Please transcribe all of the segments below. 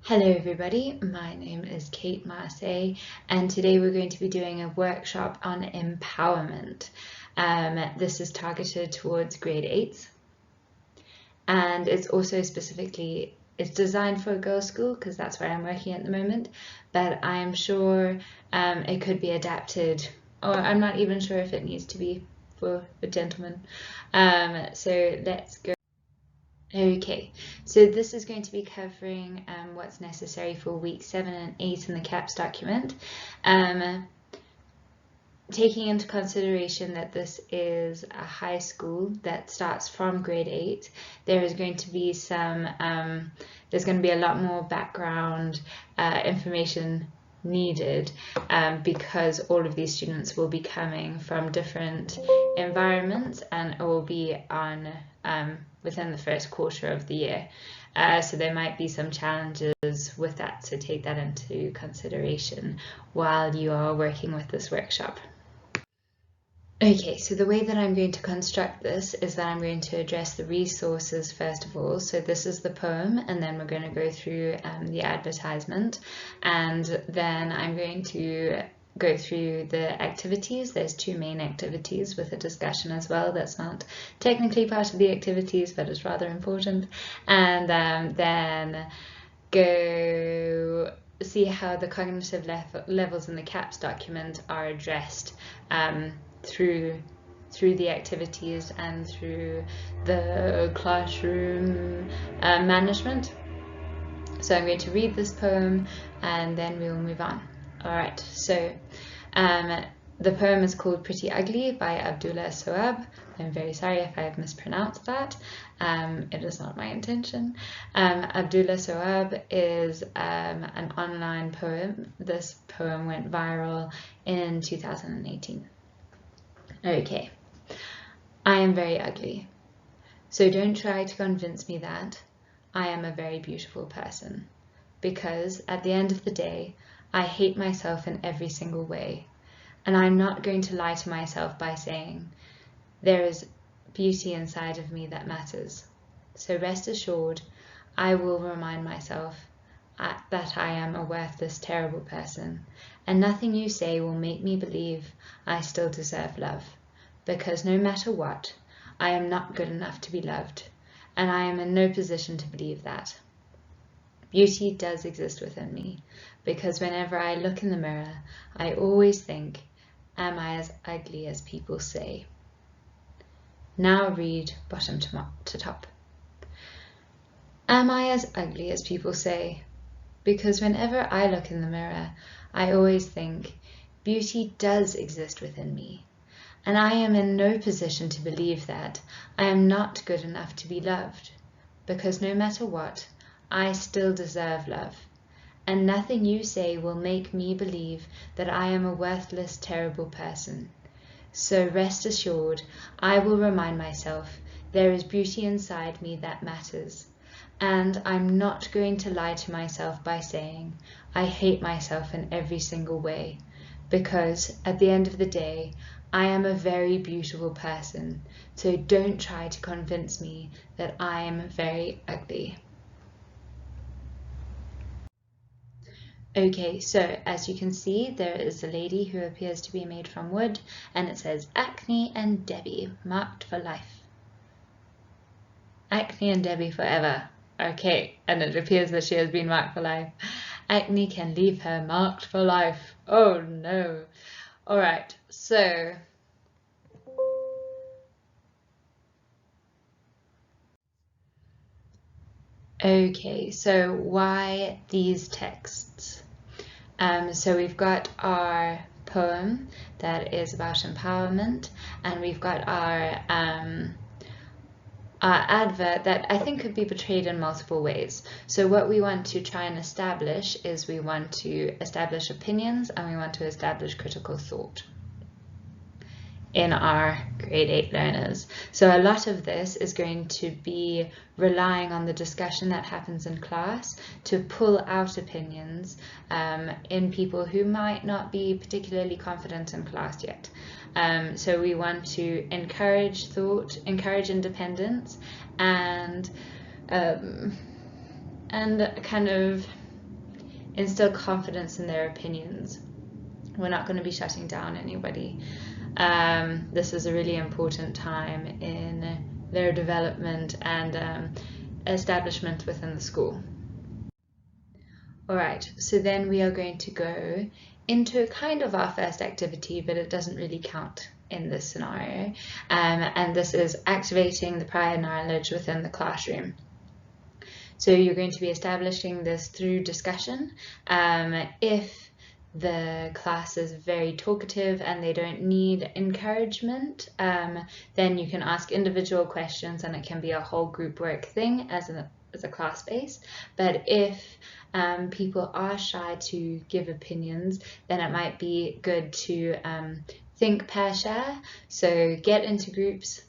Hello everybody, my name is Kate Marseille and today we're going to be doing a workshop on empowerment. This is targeted towards grade 8s and it's also it's designed for a girls' school because that's where I'm working at the moment, but I'm sure it could be adapted, or I'm not even sure if it needs to be for a gentleman. So let's go. Okay, so this is going to be covering what's necessary for week 7 and 8 in the CAPS document. Taking into consideration that this is a high school that starts from grade 8, there is going to be there's going to be a lot more background information needed because all of these students will be coming from different environments and will be on within the first quarter of the year. So there might be some challenges with that, so take that into consideration while you are working with this workshop. Okay, so the way that I'm going to construct this is that I'm going to address the resources first of all. So this is the poem, and then we're going to go through the advertisement, and then I'm going to go through the activities. There's 2 main activities with a discussion as well. That's not technically part of the activities, but it's rather important. And then go see how the cognitive levels in the CAPS document are addressed through the activities and through the classroom management. So I'm going to read this poem and then we will move on. Alright, so the poem is called Pretty Ugly by Abdullah Soab. I'm very sorry if I have mispronounced that. It is not my intention. Abdullah Soab is an online poem. This poem went viral in 2018. Okay, I am very ugly, so don't try to convince me that I am a very beautiful person, because at the end of the day, I hate myself in every single way, and I'm not going to lie to myself by saying there is beauty inside of me that matters. So rest assured, I will remind myself that I am a worthless, terrible person, and nothing you say will make me believe I still deserve love, because no matter what, I am not good enough to be loved, and I am in no position to believe that. Beauty does exist within me, because whenever I look in the mirror, I always think, am I as ugly as people say? Now read bottom to top. Am I as ugly as people say? Because whenever I look in the mirror, I always think, beauty does exist within me, and I am in no position to believe that I am not good enough to be loved, because no matter what, I still deserve love, and nothing you say will make me believe that I am a worthless, terrible person. So rest assured, I will remind myself there is beauty inside me that matters. And I'm not going to lie to myself by saying I hate myself in every single way, because at the end of the day, I am a very beautiful person, so don't try to convince me that I am very ugly. Okay, so as you can see, there is a lady who appears to be made from wood, and it says Acne and Debbie, marked for life. Acne and Debbie forever. Okay, and it appears that she has been marked for life. Acne can leave her marked for life. Oh no. Alright, so okay, so why these texts? So we've got our poem that is about empowerment, and we've got our advert that I think could be portrayed in multiple ways. So what we want to try and establish is we want to establish opinions and we want to establish critical thought in our grade 8 learners. So a lot of this is going to be relying on the discussion that happens in class to pull out opinions in people who might not be particularly confident in class yet. So we want to encourage thought, encourage independence, and kind of instill confidence in their opinions. We're not going to be shutting down anybody. This is a really important time in their development and establishment within the school. All right, so then we are going to go into kind of our first activity, but it doesn't really count in this scenario. And this is activating the prior knowledge within the classroom. So you're going to be establishing this through discussion. If the class is very talkative and they don't need encouragement, then you can ask individual questions, and it can be a whole group work thing as a class base. But if people are shy to give opinions, then it might be good to think pair share. So get into groups,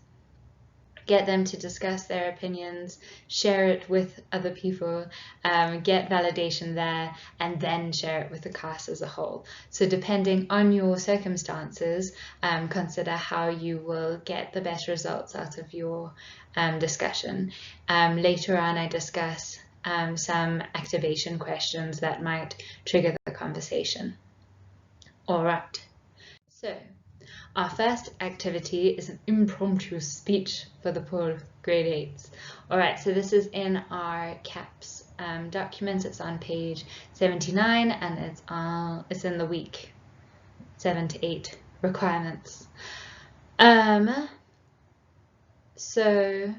get them to discuss their opinions, share it with other people, get validation there, and then share it with the class as a whole. So depending on your circumstances, consider how you will get the best results out of your discussion. Later on, I discuss some activation questions that might trigger the conversation. All right, so our first activity is an impromptu speech for the poor grade 8s. All right, so this is in our CAPS document. It's on page 79, and it's in the week 7 to 8 requirements. So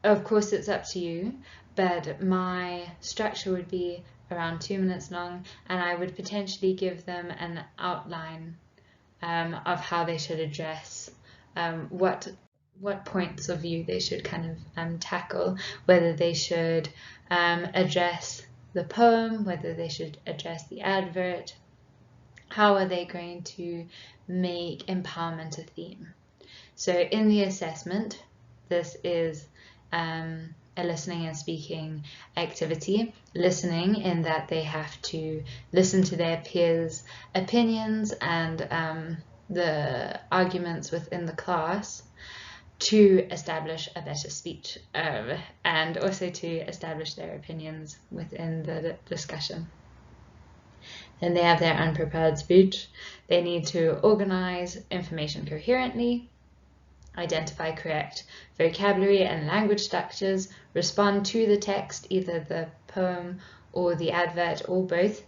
of course it's up to you, but my structure would be around 2 minutes long, and I would potentially give them an outline of how they should address what points of view they should kind of tackle, whether they should address the poem, whether they should address the advert, how are they going to make empowerment a theme. So in the assessment, this is a listening and speaking activity. Listening in that they have to listen to their peers' opinions and the arguments within the class to establish a better speech and also to establish their opinions within the discussion. Then they have their unprepared speech. They need to organize information coherently, identify correct vocabulary and language structures, respond to the text, either the poem or the advert or both,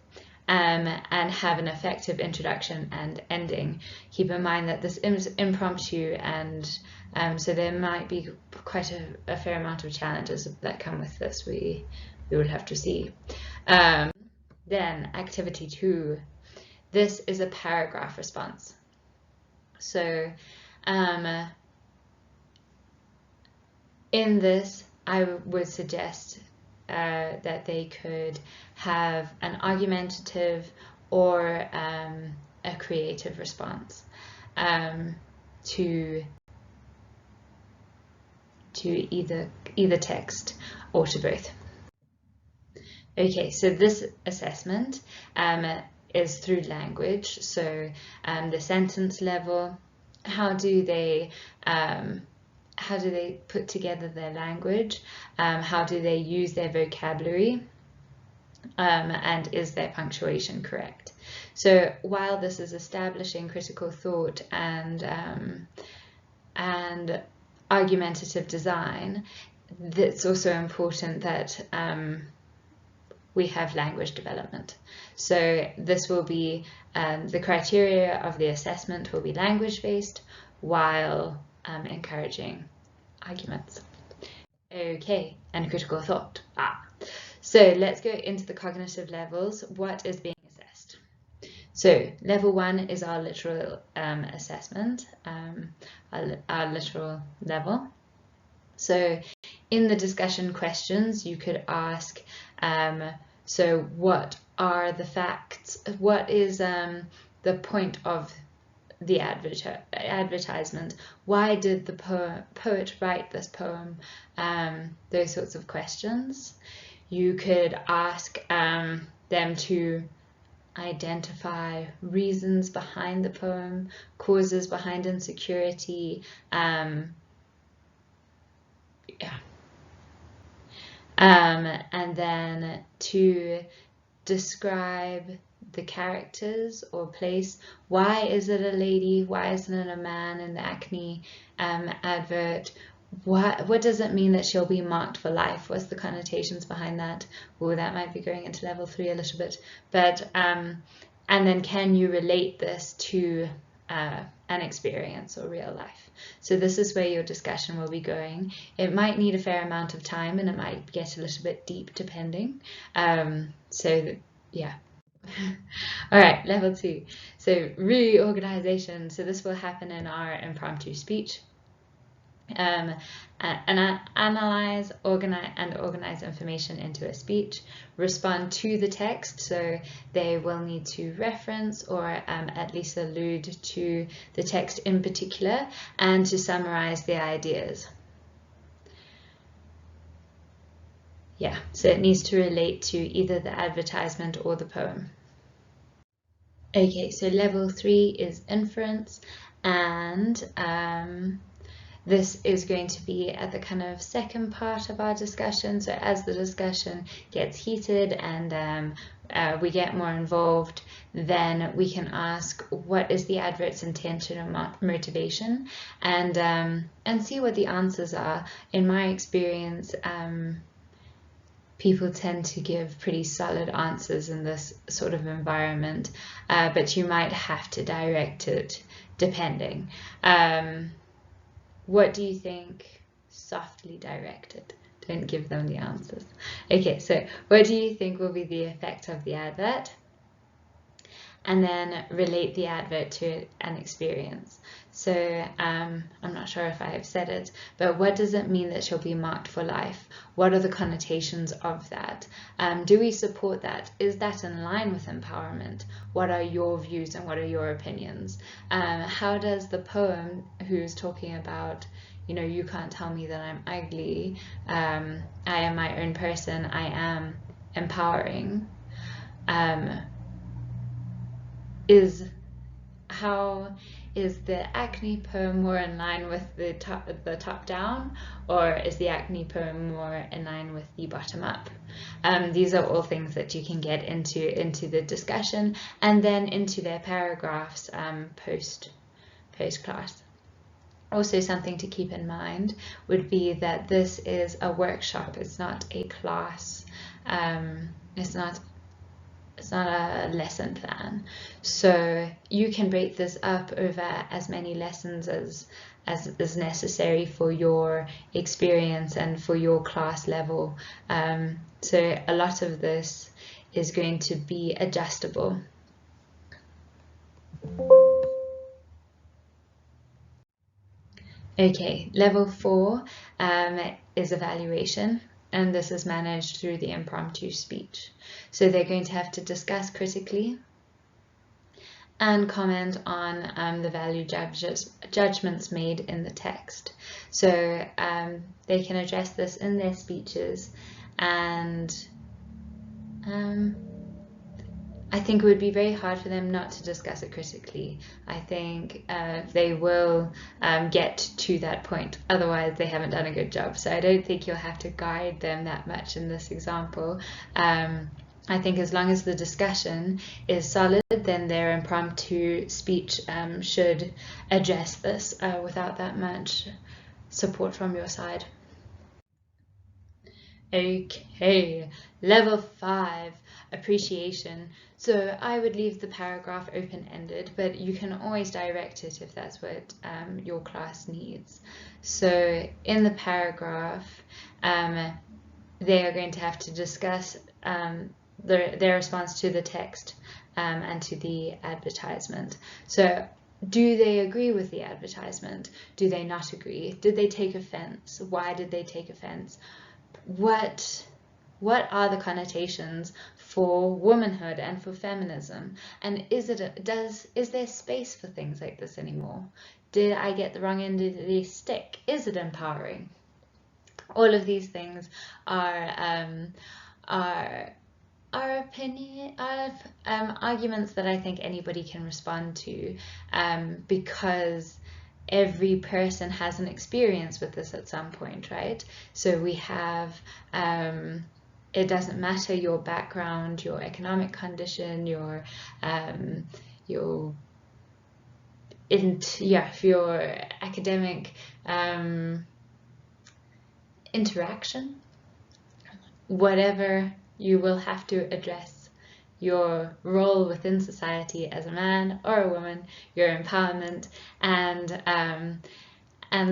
and have an effective introduction and ending. Keep in mind that this is impromptu, and so there might be quite a fair amount of challenges that come with this. We will have to see. Then activity 2. This is a paragraph response. So in this, I would suggest that they could have an argumentative or a creative response to either text or to both. Okay, so this assessment is through language. So the sentence level, how do they put together their language? How do they use their vocabulary? And is their punctuation correct? So while this is establishing critical thought and argumentative design, it's also important that we have language development. So this will be the criteria of the assessment will be language based, while encouraging arguments. Okay, and critical thought. So let's go into the cognitive levels. What is being assessed? So level 1 is our literal assessment, our literal level. So in the discussion questions, you could ask, so what are the facts? What is the point of the advertisement? Why did the poet write this poem? Those sorts of questions. You could ask them to identify reasons behind the poem, causes behind insecurity, And then to describe the characters or place. Why is it a lady? Why isn't it a man in the acne advert? What does it mean that she'll be marked for life? What's the connotations behind that? Oh, that might be going into level 3 a little bit. But and then can you relate this to an experience or real life? So this is where your discussion will be going. It might need a fair amount of time and it might get a little bit deep depending. Yeah. All right, level 2. So reorganization. So this will happen in our impromptu speech. And analyze, organize information into a speech, respond to the text, so they will need to reference or at least allude to the text in particular, and to summarize the ideas. Yeah, so it needs to relate to either the advertisement or the poem. Okay, so level 3 is inference, and this is going to be at the kind of second part of our discussion. So as the discussion gets heated and we get more involved, then we can ask what is the advert's intention or motivation, and see what the answers are. In my experience, people tend to give pretty solid answers in this sort of environment, but you might have to direct it depending. What do you think? Softly directed. Don't give them the answers. Okay, so what do you think will be the effect of the advert? And then relate the advert to an experience. So I'm not sure if I have said it, but what does it mean that she'll be marked for life? What are the connotations of that? Do we support that? Is that in line with empowerment? What are your views and what are your opinions? How does the poem, who's talking about, you know, you can't tell me that I'm ugly, I am my own person, I am empowering, how is the acne poem more in line with the top down, or is the acne poem more in line with the bottom up? These are all things that you can get into the discussion and then into their paragraphs post class. Also, something to keep in mind would be that this is a workshop, it's not a class, it's not a lesson plan. So you can break this up over as many lessons as is necessary for your experience and for your class level. So a lot of this is going to be adjustable. Okay, level 4 is evaluation, and this is managed through the impromptu speech. So they're going to have to discuss critically and comment on the value judgments made in the text. So they can address this in their speeches, and I think it would be very hard for them not to discuss it critically. I think they will get to that point, otherwise they haven't done a good job. So I don't think you'll have to guide them that much in this example. I think as long as the discussion is solid, then their impromptu speech should address this without that much support from your side. Okay, level 5, appreciation. So I would leave the paragraph open-ended, but you can always direct it if that's what your class needs. So in the paragraph, they are going to have to discuss their response to the text and to the advertisement. So do they agree with the advertisement? Do they not agree? Did they take offense? Why did they take offense? What are the connotations for womanhood and for feminism? And is there space for things like this anymore? Did I get the wrong end of the stick? Is it empowering? All of these things are arguments that I think anybody can respond to, because every person has an experience with this at some point, right? So we have, it doesn't matter your background, your economic condition, your academic interaction, whatever, you will have to address your role within society as a man or a woman, your empowerment, and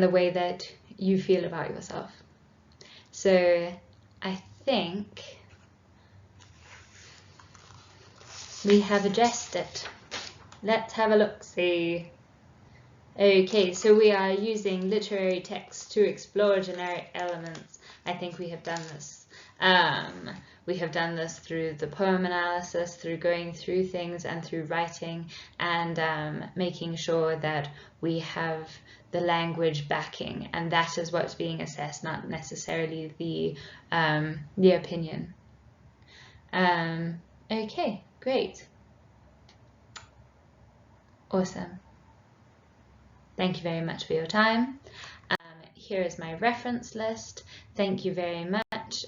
the way that you feel about yourself. So I think we have addressed it. Let's have a look-see. Okay, so we are using literary texts to explore generic elements. I think we have done this. We have done this through the poem analysis, through going through things, and through writing, and making sure that we have the language backing, and that is what's being assessed, not necessarily the opinion. Okay, great. Awesome. Thank you very much for your time. Here is my reference list. Thank you very much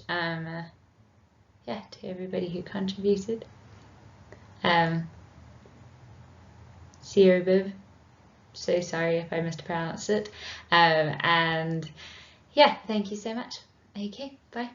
to everybody who contributed. Sirobib, so sorry if I mispronounced it. And yeah, thank you so much. Okay, bye.